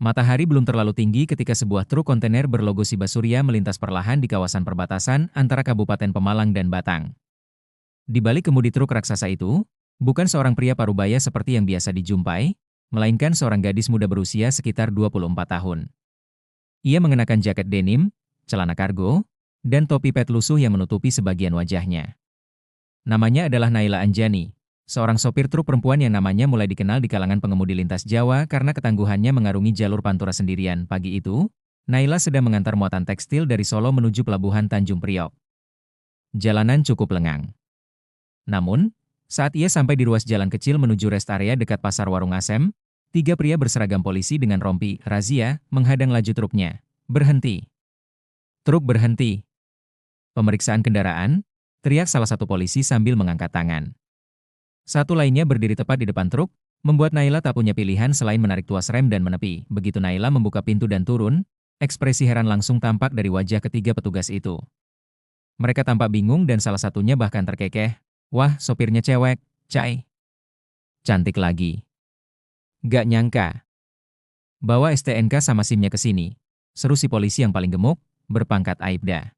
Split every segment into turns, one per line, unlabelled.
Matahari belum terlalu tinggi ketika sebuah truk kontainer berlogo Siba Surya melintas perlahan di kawasan perbatasan antara Kabupaten Pemalang dan Batang. Di balik kemudi truk raksasa itu, bukan seorang pria parubaya seperti yang biasa dijumpai, melainkan seorang gadis muda berusia sekitar 24 tahun. Ia mengenakan jaket denim, celana kargo, dan topi pet lusuh yang menutupi sebagian wajahnya. Namanya adalah Naila Anjani, seorang sopir truk perempuan yang namanya mulai dikenal di kalangan pengemudi lintas Jawa karena ketangguhannya mengarungi jalur Pantura sendirian. Pagi itu, Naila sedang mengantar muatan tekstil dari Solo menuju pelabuhan Tanjung Priok. Jalanan cukup lengang. Namun, saat ia sampai di ruas jalan kecil menuju rest area dekat Pasar Warung Asem, tiga pria berseragam polisi dengan rompi razia menghadang laju truknya. Berhenti. Truk berhenti. Pemeriksaan kendaraan, teriak salah satu polisi sambil mengangkat tangan. Satu lainnya berdiri tepat di depan truk, membuat Naila tak punya pilihan selain menarik tuas rem dan menepi. Begitu Naila membuka pintu dan turun, ekspresi heran langsung tampak dari wajah ketiga petugas itu. Mereka tampak bingung dan salah satunya bahkan terkekeh. Wah, sopirnya cewek, Cai. Cantik lagi. Gak nyangka. Bawa STNK sama SIM-nya ke sini, seru si polisi yang paling gemuk, berpangkat Aibda.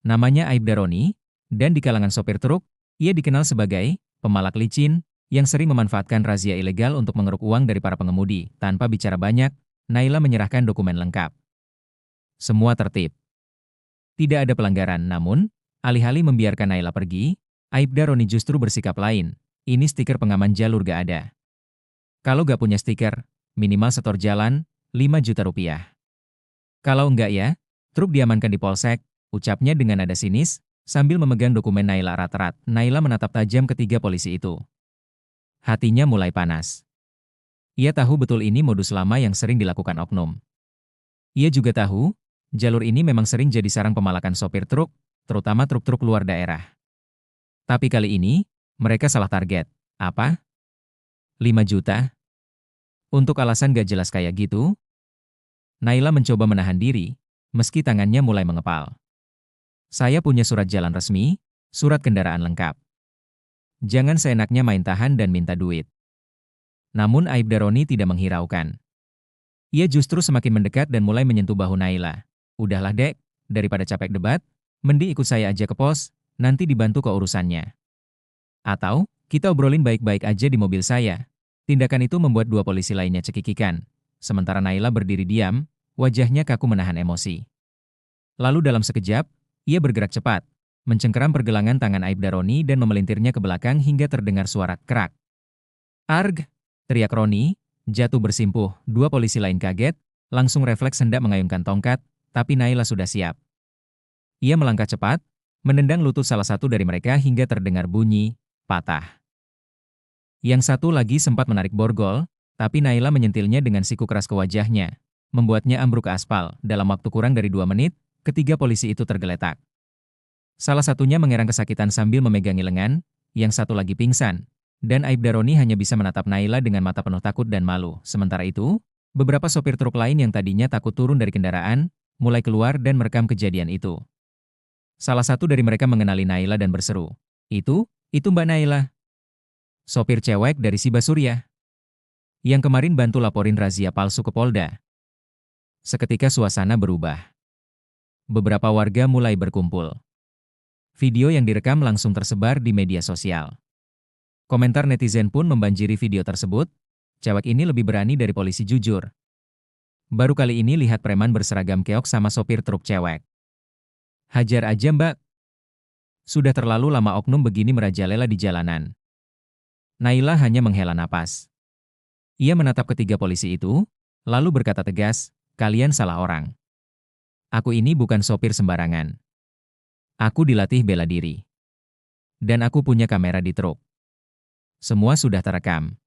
Namanya Aibda Roni, dan di kalangan sopir truk, ia dikenal sebagai pemalak licin yang sering memanfaatkan razia ilegal untuk mengeruk uang dari para pengemudi. Tanpa bicara banyak, Naila menyerahkan dokumen lengkap. Semua tertib. Tidak ada pelanggaran, namun, alih-alih membiarkan Naila pergi, Aibda Roni justru bersikap lain. Ini stiker pengaman jalur gak ada. Kalau gak punya stiker, minimal setor jalan, 5 juta rupiah. Kalau enggak ya, truk diamankan di polsek, ucapnya dengan nada sinis, sambil memegang dokumen Naila erat-erat. Naila menatap tajam ketiga polisi itu. Hatinya mulai panas. Ia tahu betul ini modus lama yang sering dilakukan oknum. Ia juga tahu, jalur ini memang sering jadi sarang pemalakan sopir truk, terutama truk-truk luar daerah. Tapi kali ini, mereka salah target. Apa? 5 juta? Untuk alasan gak jelas kayak gitu? Naila mencoba menahan diri, meski tangannya mulai mengepal. Saya punya surat jalan resmi, surat kendaraan lengkap. Jangan seenaknya main tahan dan minta duit. Namun Aibda Roni tidak menghiraukan. Ia justru semakin mendekat dan mulai menyentuh bahu Naila. Udahlah dek, daripada capek debat, mending ikut saya aja ke pos, nanti dibantu ke urusannya. Atau, kita obrolin baik-baik aja di mobil saya. Tindakan itu membuat dua polisi lainnya cekikikan. Sementara Naila berdiri diam, wajahnya kaku menahan emosi. Lalu dalam sekejap, ia bergerak cepat, mencengkeram pergelangan tangan Aibda Roni dan memelintirnya ke belakang hingga terdengar suara krak. Arg! Teriak Roni, jatuh bersimpuh. Dua polisi lain kaget, langsung refleks hendak mengayunkan tongkat, tapi Naila sudah siap. Ia melangkah cepat, menendang lutut salah satu dari mereka hingga terdengar bunyi patah. Yang satu lagi sempat menarik borgol, tapi Naila menyentilnya dengan siku keras ke wajahnya, membuatnya ambruk ke aspal. Dalam waktu kurang dari 2 menit, ketiga polisi itu tergeletak. Salah satunya mengerang kesakitan sambil memegangi lengan, yang satu lagi pingsan, dan Aibda Roni hanya bisa menatap Naila dengan mata penuh takut dan malu. Sementara itu, beberapa sopir truk lain yang tadinya takut turun dari kendaraan, mulai keluar dan merekam kejadian itu. Salah satu dari mereka mengenali Naila dan berseru, Itu Mbak Naila. Sopir cewek dari Siba Surya. Yang kemarin bantu laporin razia palsu ke Polda. Seketika suasana berubah. Beberapa warga mulai berkumpul. Video yang direkam langsung tersebar di media sosial. Komentar netizen pun membanjiri video tersebut. Cewek ini lebih berani dari polisi jujur. Baru kali ini lihat preman berseragam keok sama sopir truk cewek. Hajar aja mbak. Sudah terlalu lama oknum begini merajalela di jalanan. Naila hanya menghela napas. Ia menatap ketiga polisi itu, lalu berkata tegas, kalian salah orang. Aku ini bukan sopir sembarangan. Aku dilatih bela diri. Dan aku punya kamera di truk. Semua sudah terekam.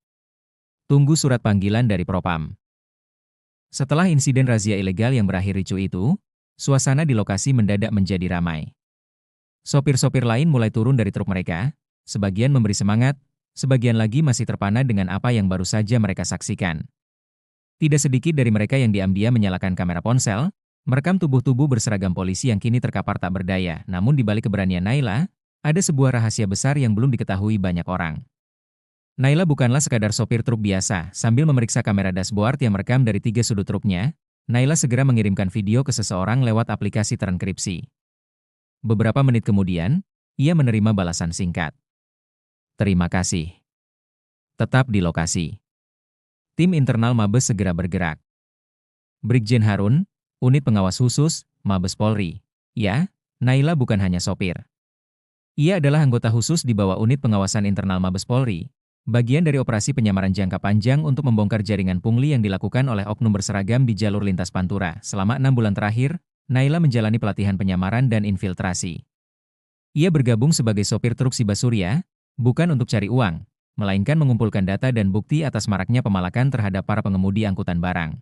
Tunggu surat panggilan dari Propam. Setelah insiden razia ilegal yang berakhir ricuh itu, suasana di lokasi mendadak menjadi ramai. Sopir-sopir lain mulai turun dari truk mereka, sebagian memberi semangat, sebagian lagi masih terpana dengan apa yang baru saja mereka saksikan. Tidak sedikit dari mereka yang diam-diam menyalakan kamera ponsel, merekam tubuh-tubuh berseragam polisi yang kini terkapar tak berdaya. Namun di balik keberanian Naila, ada sebuah rahasia besar yang belum diketahui banyak orang. Naila bukanlah sekadar sopir truk biasa. Sambil memeriksa kamera dashboard yang merekam dari 3 sudut truknya, Naila segera mengirimkan video ke seseorang lewat aplikasi terenkripsi. Beberapa menit kemudian, ia menerima balasan singkat. Terima kasih. Tetap di lokasi. Tim internal Mabes segera bergerak. Brigjen Harun, Unit Pengawas Khusus, Mabes Polri. Ya, Naila bukan hanya sopir. Ia adalah anggota khusus di bawah Unit Pengawasan Internal Mabes Polri, bagian dari operasi penyamaran jangka panjang untuk membongkar jaringan pungli yang dilakukan oleh oknum berseragam di jalur lintas Pantura. Selama 6 bulan terakhir, Naila menjalani pelatihan penyamaran dan infiltrasi. Ia bergabung sebagai sopir truk Siba Surya, bukan untuk cari uang, melainkan mengumpulkan data dan bukti atas maraknya pemalakan terhadap para pengemudi angkutan barang.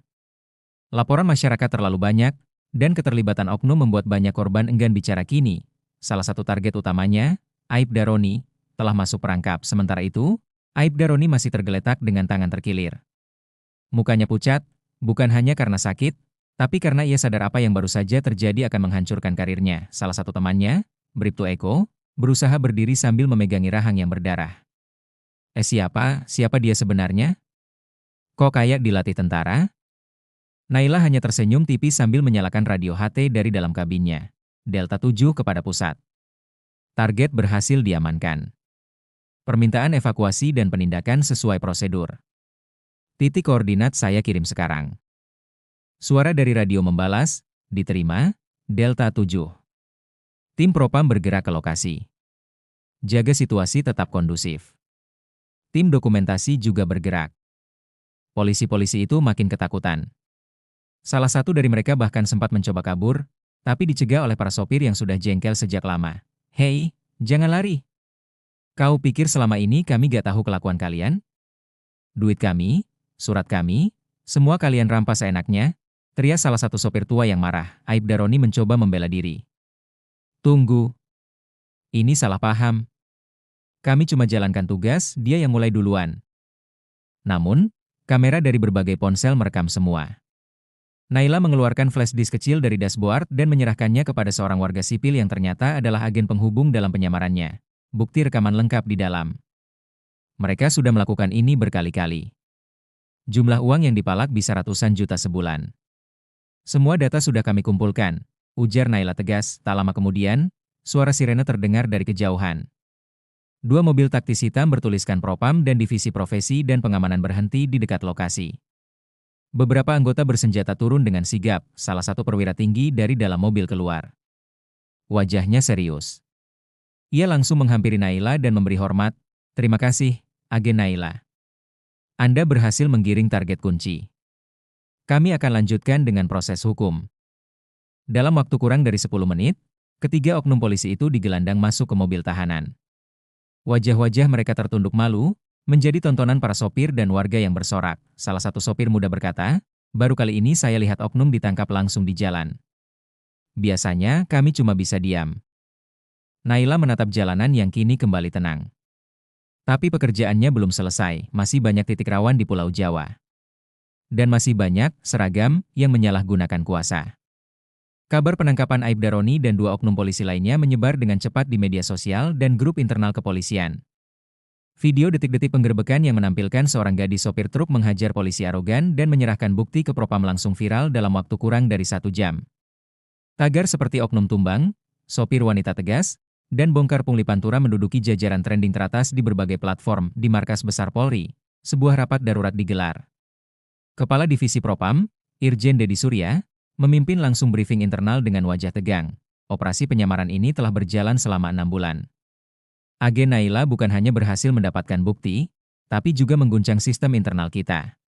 Laporan masyarakat terlalu banyak, dan keterlibatan oknum membuat banyak korban enggan bicara kini. Salah satu target utamanya, Aibda Roni, telah masuk perangkap. Sementara itu, Aibda Roni masih tergeletak dengan tangan terkilir. Mukanya pucat, bukan hanya karena sakit, tapi karena ia sadar apa yang baru saja terjadi akan menghancurkan karirnya. Salah satu temannya, Bribtu Eko, berusaha berdiri sambil memegangi rahang yang berdarah. Siapa dia sebenarnya? Kok kayak dilatih tentara? Naila hanya tersenyum tipis sambil menyalakan radio HT dari dalam kabinnya. Delta 7 kepada pusat. Target berhasil diamankan. Permintaan evakuasi dan penindakan sesuai prosedur. Titik koordinat saya kirim sekarang. Suara dari radio membalas, diterima, Delta 7. Tim Propam bergerak ke lokasi. Jaga situasi tetap kondusif. Tim dokumentasi juga bergerak. Polisi-polisi itu makin ketakutan. Salah satu dari mereka bahkan sempat mencoba kabur, tapi dicegah oleh para sopir yang sudah jengkel sejak lama. Hei, jangan lari. Kau pikir selama ini kami gak tahu kelakuan kalian? Duit kami, surat kami, semua kalian rampas seenaknya, teriak salah satu sopir tua yang marah. Aibda Roni mencoba membela diri. Tunggu. Ini salah paham. Kami cuma jalankan tugas, dia yang mulai duluan. Namun, kamera dari berbagai ponsel merekam semua. Naila mengeluarkan flash disk kecil dari dashboard dan menyerahkannya kepada seorang warga sipil yang ternyata adalah agen penghubung dalam penyamarannya. Bukti rekaman lengkap di dalam. Mereka sudah melakukan ini berkali-kali. Jumlah uang yang dipalak bisa ratusan juta sebulan. Semua data sudah kami kumpulkan, ujar Naila tegas. Tak lama kemudian, suara sirene terdengar dari kejauhan. 2 mobil taktis hitam bertuliskan Propam dan Divisi Profesi dan Pengamanan berhenti di dekat lokasi. Beberapa anggota bersenjata turun dengan sigap, salah satu perwira tinggi dari dalam mobil keluar. Wajahnya serius. Ia langsung menghampiri Naila dan memberi hormat. Terima kasih, Agen Naila. Anda berhasil menggiring target kunci. Kami akan lanjutkan dengan proses hukum. Dalam waktu kurang dari 10 menit, ketiga oknum polisi itu digelandang masuk ke mobil tahanan. Wajah-wajah mereka tertunduk malu, menjadi tontonan para sopir dan warga yang bersorak. Salah satu sopir muda berkata, baru kali ini saya lihat oknum ditangkap langsung di jalan. Biasanya kami cuma bisa diam. Naila menatap jalanan yang kini kembali tenang. Tapi pekerjaannya belum selesai, masih banyak titik rawan di Pulau Jawa. Dan masih banyak seragam yang menyalahgunakan kuasa. Kabar penangkapan Aibda Roni dan 2 oknum polisi lainnya menyebar dengan cepat di media sosial dan grup internal kepolisian. Video detik-detik penggerbekan yang menampilkan seorang gadis sopir truk menghajar polisi arogan dan menyerahkan bukti ke Propam langsung viral dalam waktu kurang dari 1 jam. Tagar seperti oknum tumbang, sopir wanita tegas, dan bongkar pungli Pantura menduduki jajaran trending teratas di berbagai platform. Di markas besar Polri, sebuah rapat darurat digelar. Kepala Divisi Propam, Irjen Dedi Surya, memimpin langsung briefing internal dengan wajah tegang. Operasi penyamaran ini telah berjalan selama 6 bulan. Agen Naila bukan hanya berhasil mendapatkan bukti, tapi juga mengguncang sistem internal kita.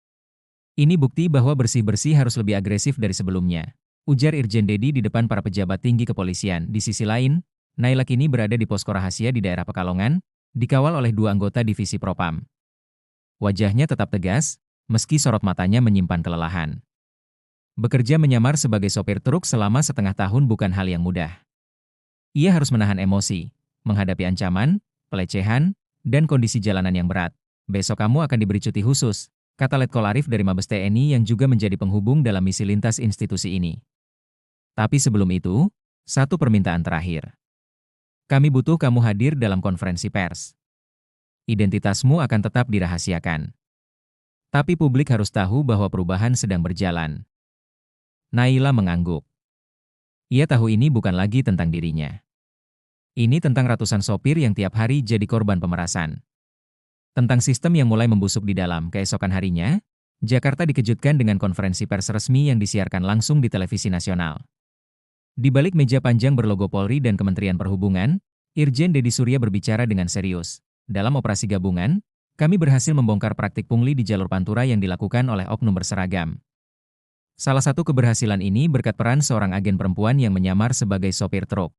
Ini bukti bahwa bersih-bersih harus lebih agresif dari sebelumnya, ujar Irjen Dedi di depan para pejabat tinggi kepolisian. Di sisi lain, Naila kini berada di posko rahasia di daerah Pekalongan, dikawal oleh 2 anggota Divisi Propam. Wajahnya tetap tegas, meski sorot matanya menyimpan kelelahan. Bekerja menyamar sebagai sopir truk selama setengah tahun bukan hal yang mudah. Ia harus menahan emosi, menghadapi ancaman, pelecehan, dan kondisi jalanan yang berat. Besok kamu akan diberi cuti khusus, kata Letkol Arif dari Mabes TNI yang juga menjadi penghubung dalam misi lintas institusi ini. Tapi sebelum itu, satu permintaan terakhir. Kami butuh kamu hadir dalam konferensi pers. Identitasmu akan tetap dirahasiakan. Tapi publik harus tahu bahwa perubahan sedang berjalan. Naila mengangguk. Ia tahu ini bukan lagi tentang dirinya. Ini tentang ratusan sopir yang tiap hari jadi korban pemerasan. Tentang sistem yang mulai membusuk di dalam. Keesokan harinya, Jakarta dikejutkan dengan konferensi pers resmi yang disiarkan langsung di televisi nasional. Di balik meja panjang berlogo Polri dan Kementerian Perhubungan, Irjen Deddy Surya berbicara dengan serius. Dalam operasi gabungan, kami berhasil membongkar praktik pungli di jalur Pantura yang dilakukan oleh oknum berseragam. Salah satu keberhasilan ini berkat peran seorang agen perempuan yang menyamar sebagai sopir truk.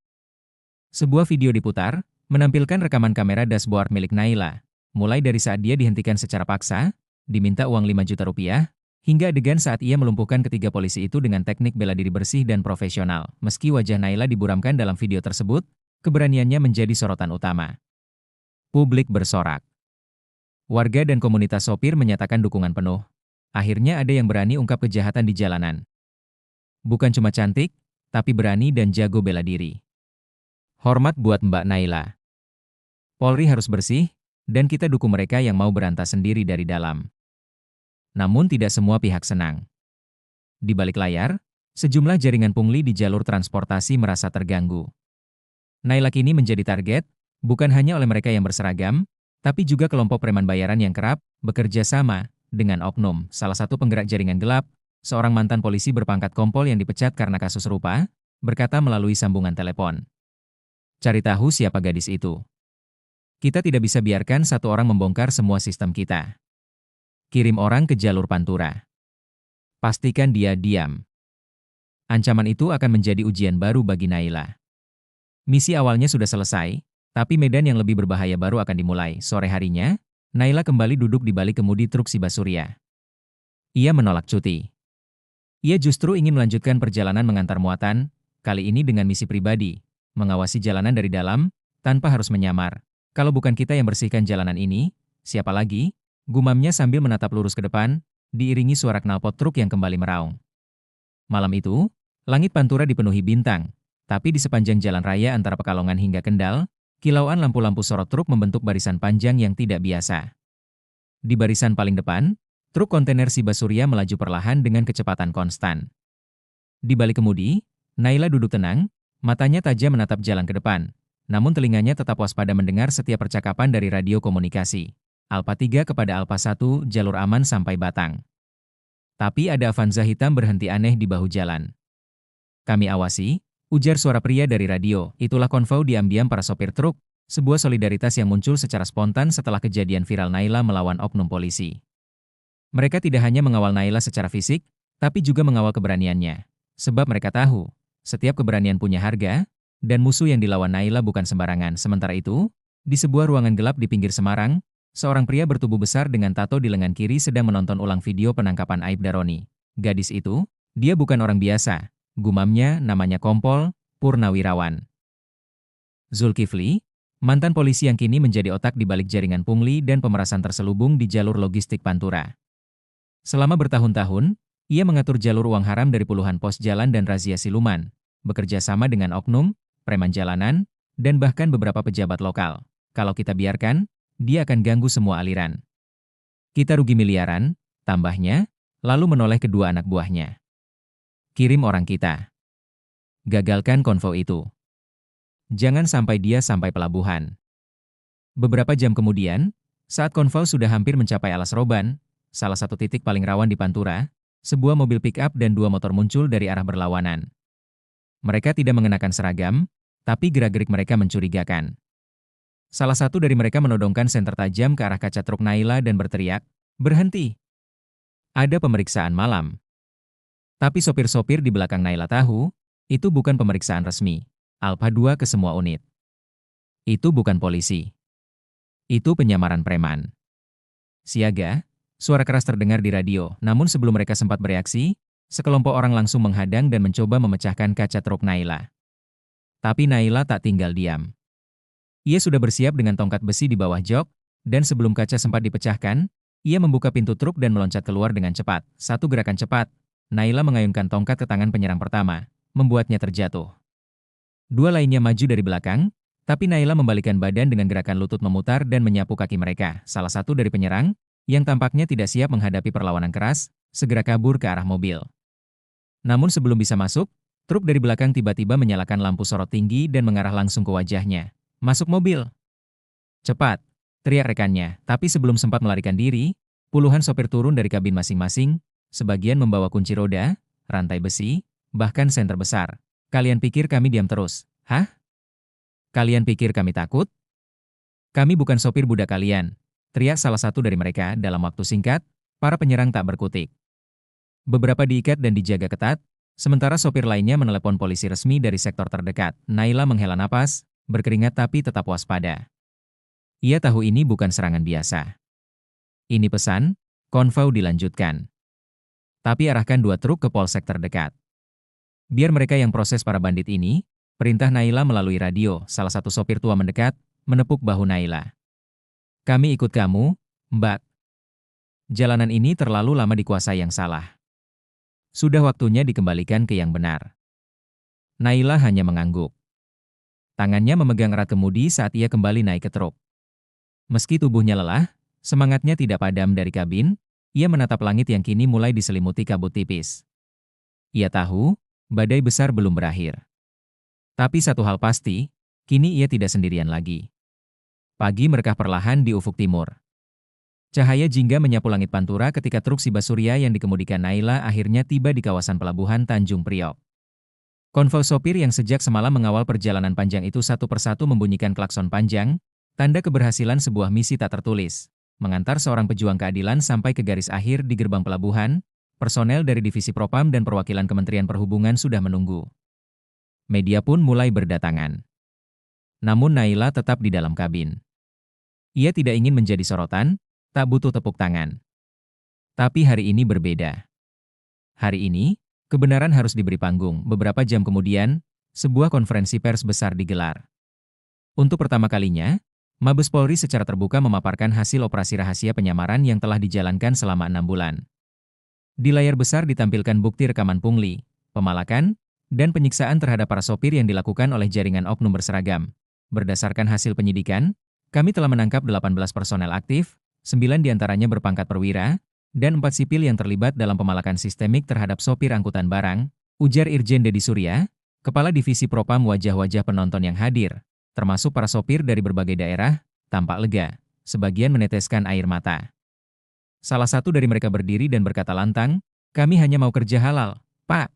Sebuah video diputar, menampilkan rekaman kamera dashboard milik Naila, mulai dari saat dia dihentikan secara paksa, diminta uang 5 juta rupiah, hingga adegan saat ia melumpuhkan ketiga polisi itu dengan teknik bela diri bersih dan profesional. Meski wajah Naila diburamkan dalam video tersebut, keberaniannya menjadi sorotan utama. Publik bersorak. Warga dan komunitas sopir menyatakan dukungan penuh. Akhirnya ada yang berani ungkap kejahatan di jalanan. Bukan cuma cantik, tapi berani dan jago bela diri. Hormat buat Mbak Naila. Polri harus bersih, dan kita dukung mereka yang mau berantas sendiri dari dalam. Namun tidak semua pihak senang. Di balik layar, sejumlah jaringan pungli di jalur transportasi merasa terganggu. Naila kini menjadi target, bukan hanya oleh mereka yang berseragam, tapi juga kelompok preman bayaran yang kerap bekerja sama dengan oknum. Salah satu penggerak jaringan gelap, seorang mantan polisi berpangkat kompol yang dipecat karena kasus serupa, berkata melalui sambungan telepon. Cari tahu siapa gadis itu. Kita tidak bisa biarkan satu orang membongkar semua sistem kita. Kirim orang ke jalur Pantura. Pastikan dia diam. Ancaman itu akan menjadi ujian baru bagi Naila. Misi awalnya sudah selesai, tapi medan yang lebih berbahaya baru akan dimulai. Sore harinya, Naila kembali duduk di balik kemudi truk si Basurya. Ia menolak cuti. Ia justru ingin melanjutkan perjalanan mengantar muatan, kali ini dengan misi pribadi, mengawasi jalanan dari dalam, tanpa harus menyamar. Kalau bukan kita yang bersihkan jalanan ini, siapa lagi? Gumamnya sambil menatap lurus ke depan, diiringi suara knalpot truk yang kembali meraung. Malam itu, langit Pantura dipenuhi bintang, tapi di sepanjang jalan raya antara Pekalongan hingga Kendal, kilauan lampu-lampu sorot truk membentuk barisan panjang yang tidak biasa. Di barisan paling depan, truk kontainer si Basurya melaju perlahan dengan kecepatan konstan. Di balik kemudi, Naila duduk tenang, matanya tajam menatap jalan ke depan, namun telinganya tetap waspada mendengar setiap percakapan dari radio komunikasi. Alfa 3 kepada Alfa 1, jalur aman sampai Batang. Tapi ada Avanza hitam berhenti aneh di bahu jalan. Kami awasi, ujar suara pria dari radio, itulah konvoi diam-diam para sopir truk, sebuah solidaritas yang muncul secara spontan setelah kejadian viral Naila melawan oknum polisi. Mereka tidak hanya mengawal Naila secara fisik, tapi juga mengawal keberaniannya. Sebab mereka tahu, setiap keberanian punya harga, dan musuh yang dilawan Naila bukan sembarangan. Sementara itu, di sebuah ruangan gelap di pinggir Semarang, seorang pria bertubuh besar dengan tato di lengan kiri sedang menonton ulang video penangkapan Aibda Roni. Gadis itu, dia bukan orang biasa. Gumamnya namanya Kompol Purnawirawan Zulkifli, mantan polisi yang kini menjadi otak di balik jaringan pungli dan pemerasan terselubung di jalur logistik Pantura. Selama bertahun-tahun, ia mengatur jalur uang haram dari puluhan pos jalan dan razia siluman, bekerja sama dengan oknum, preman jalanan, dan bahkan beberapa pejabat lokal. Kalau kita biarkan, dia akan ganggu semua aliran. Kita rugi miliaran, tambahnya, lalu menoleh kedua anak buahnya. Kirim orang kita. Gagalkan konvoi itu. Jangan sampai dia sampai pelabuhan. Beberapa jam kemudian, saat konvoi sudah hampir mencapai Alas Roban, salah satu titik paling rawan di Pantura, sebuah mobil pick-up dan dua motor muncul dari arah berlawanan. Mereka tidak mengenakan seragam, tapi gerak-gerik mereka mencurigakan. Salah satu dari mereka menodongkan senter tajam ke arah kaca truk Naila dan berteriak, "Berhenti! Ada pemeriksaan malam." Tapi sopir-sopir di belakang Naila tahu, itu bukan pemeriksaan resmi. Alfa 2 ke semua unit. Itu bukan polisi. Itu penyamaran preman. Siaga, suara keras terdengar di radio, namun sebelum mereka sempat bereaksi, sekelompok orang langsung menghadang dan mencoba memecahkan kaca truk Naila. Tapi Naila tak tinggal diam. Ia sudah bersiap dengan tongkat besi di bawah jok, dan sebelum kaca sempat dipecahkan, ia membuka pintu truk dan meloncat keluar dengan cepat. Satu gerakan cepat, Naila mengayunkan tongkat ke tangan penyerang pertama, membuatnya terjatuh. Dua lainnya maju dari belakang, Tapi Naila membalikkan badan dengan gerakan lutut memutar dan menyapu kaki mereka. Salah satu dari penyerang, yang tampaknya tidak siap menghadapi perlawanan keras, segera kabur ke arah mobil. Namun sebelum bisa masuk, truk dari belakang tiba-tiba menyalakan lampu sorot tinggi dan mengarah langsung ke wajahnya. Masuk mobil! Cepat! Teriak rekannya, tapi sebelum sempat melarikan diri, puluhan sopir turun dari kabin masing-masing, sebagian membawa kunci roda, rantai besi, bahkan senter besar. Kalian pikir kami diam terus? Hah? Kalian pikir kami takut? Kami bukan sopir budak kalian, teriak salah satu dari mereka. Dalam waktu singkat, para penyerang tak berkutik. Beberapa diikat dan dijaga ketat, sementara sopir lainnya menelepon polisi resmi dari sektor terdekat. Naila menghela napas, berkeringat tapi tetap waspada. Ia tahu ini bukan serangan biasa. Ini pesan, konvoi dilanjutkan. Tapi arahkan 2 truk ke polsek terdekat. Biar mereka yang proses para bandit ini. Perintah Naila melalui radio. Salah satu sopir tua mendekat, menepuk bahu Naila. Kami ikut kamu, Mbak. Jalanan ini terlalu lama dikuasai yang salah. Sudah waktunya dikembalikan ke yang benar. Naila hanya mengangguk. Tangannya memegang erat kemudi saat ia kembali naik ke truk. Meski tubuhnya lelah, semangatnya tidak padam. Dari kabin, ia menatap langit yang kini mulai diselimuti kabut tipis. Ia tahu, badai besar belum berakhir. Tapi satu hal pasti, kini ia tidak sendirian lagi. Pagi merekah perlahan di ufuk timur. Cahaya jingga menyapu langit Pantura ketika truk Siba Surya yang dikemudikan Naila akhirnya tiba di kawasan pelabuhan Tanjung Priok. Konvoi sopir yang sejak semalam mengawal perjalanan panjang itu satu persatu membunyikan klakson panjang, tanda keberhasilan sebuah misi tak tertulis. Mengantar seorang pejuang keadilan sampai ke garis akhir di gerbang pelabuhan, personel dari Divisi Propam dan perwakilan Kementerian Perhubungan sudah menunggu. Media pun mulai berdatangan. Namun Naila tetap di dalam kabin. Ia tidak ingin menjadi sorotan, tak butuh tepuk tangan. Tapi hari ini berbeda. Hari ini, kebenaran harus diberi panggung. Beberapa jam kemudian, sebuah konferensi pers besar digelar. Untuk pertama kalinya, Mabes Polri secara terbuka memaparkan hasil operasi rahasia penyamaran yang telah dijalankan selama 6 bulan. Di layar besar ditampilkan bukti rekaman pungli, pemalakan, dan penyiksaan terhadap para sopir yang dilakukan oleh jaringan oknum berseragam. Berdasarkan hasil penyidikan, kami telah menangkap 18 personel aktif, 9 diantaranya berpangkat perwira, dan 4 sipil yang terlibat dalam pemalakan sistemik terhadap sopir angkutan barang, ujar Irjen Dedi Surya, Kepala Divisi Propam. Wajah-wajah penonton yang hadir, termasuk para sopir dari berbagai daerah, tampak lega, sebagian meneteskan air mata. Salah satu dari mereka berdiri dan berkata lantang, kami hanya mau kerja halal, Pak.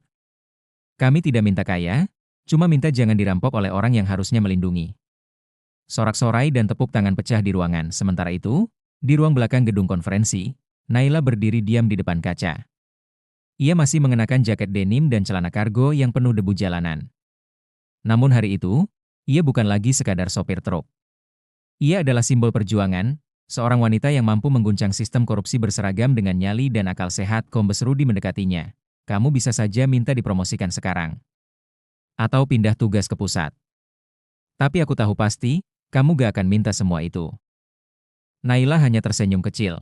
Kami tidak minta kaya, cuma minta jangan dirampok oleh orang yang harusnya melindungi. Sorak-sorai dan tepuk tangan pecah di ruangan. Sementara itu, di ruang belakang gedung konferensi, Naila berdiri diam di depan kaca. Ia masih mengenakan jaket denim dan celana kargo yang penuh debu jalanan. Namun hari itu, ia bukan lagi sekadar sopir truk. Ia adalah simbol perjuangan, seorang wanita yang mampu mengguncang sistem korupsi berseragam dengan nyali dan akal sehat. Kombes Rudi mendekatinya. Kamu bisa saja minta dipromosikan sekarang. Atau pindah tugas ke pusat. Tapi aku tahu pasti, kamu gak akan minta semua itu. Naila hanya tersenyum kecil.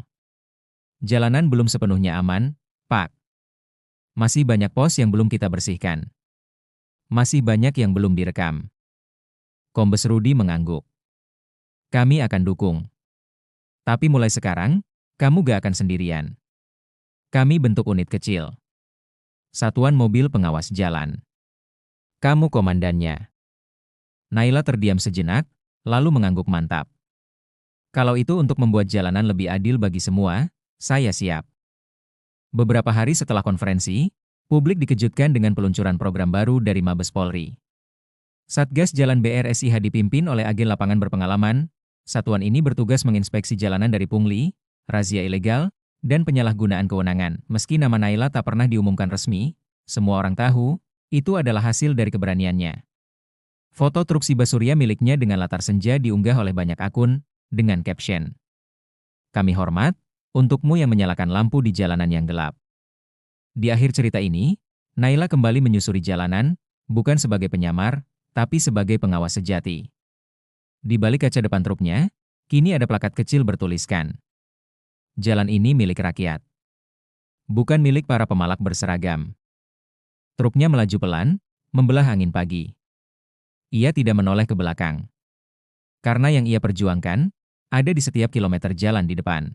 Jalanan belum sepenuhnya aman, Pak. Masih banyak pos yang belum kita bersihkan. Masih banyak yang belum direkam. Kombes Rudi mengangguk. Kami akan dukung. Tapi mulai sekarang, kamu gak akan sendirian. Kami bentuk unit kecil. Satuan Mobil Pengawas Jalan. Kamu komandannya. Naila terdiam sejenak, lalu mengangguk mantap. Kalau itu untuk membuat jalanan lebih adil bagi semua, saya siap. Beberapa hari setelah konferensi, publik dikejutkan dengan peluncuran program baru dari Mabes Polri. Satgas Jalan BRSIH dipimpin oleh agen lapangan berpengalaman. Satuan ini bertugas menginspeksi jalanan dari pungli, razia ilegal, dan penyalahgunaan kewenangan. Meski nama Naila tak pernah diumumkan resmi, semua orang tahu, itu adalah hasil dari keberaniannya. Foto truk Siba Surya miliknya dengan latar senja diunggah oleh banyak akun, dengan caption, "Kami hormat, untukmu yang menyalakan lampu di jalanan yang gelap." Di akhir cerita ini, Naila kembali menyusuri jalanan, bukan sebagai penyamar, tapi sebagai pengawas sejati. Di balik kaca depan truknya, kini ada plakat kecil bertuliskan, "Jalan ini milik rakyat. Bukan milik para pemalak berseragam." Truknya melaju pelan, membelah angin pagi. Ia tidak menoleh ke belakang. Karena yang ia perjuangkan, ada di setiap kilometer jalan di depan.